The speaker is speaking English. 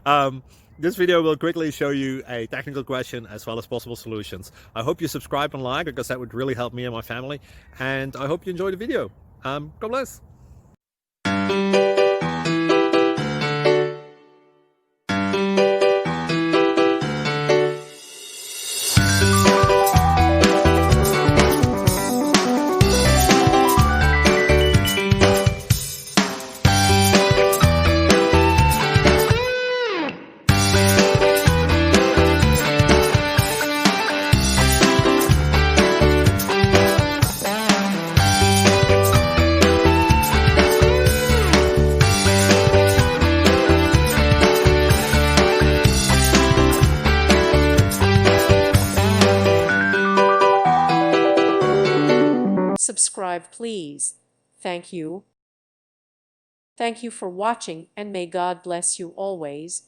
um, this video will quickly show you a technical question as well as possible solutions. I hope you subscribe and like because that would really help me and my family. And I hope you enjoy the video. God bless. Subscribe, please. Thank you. Thank you for watching, and may God bless you always.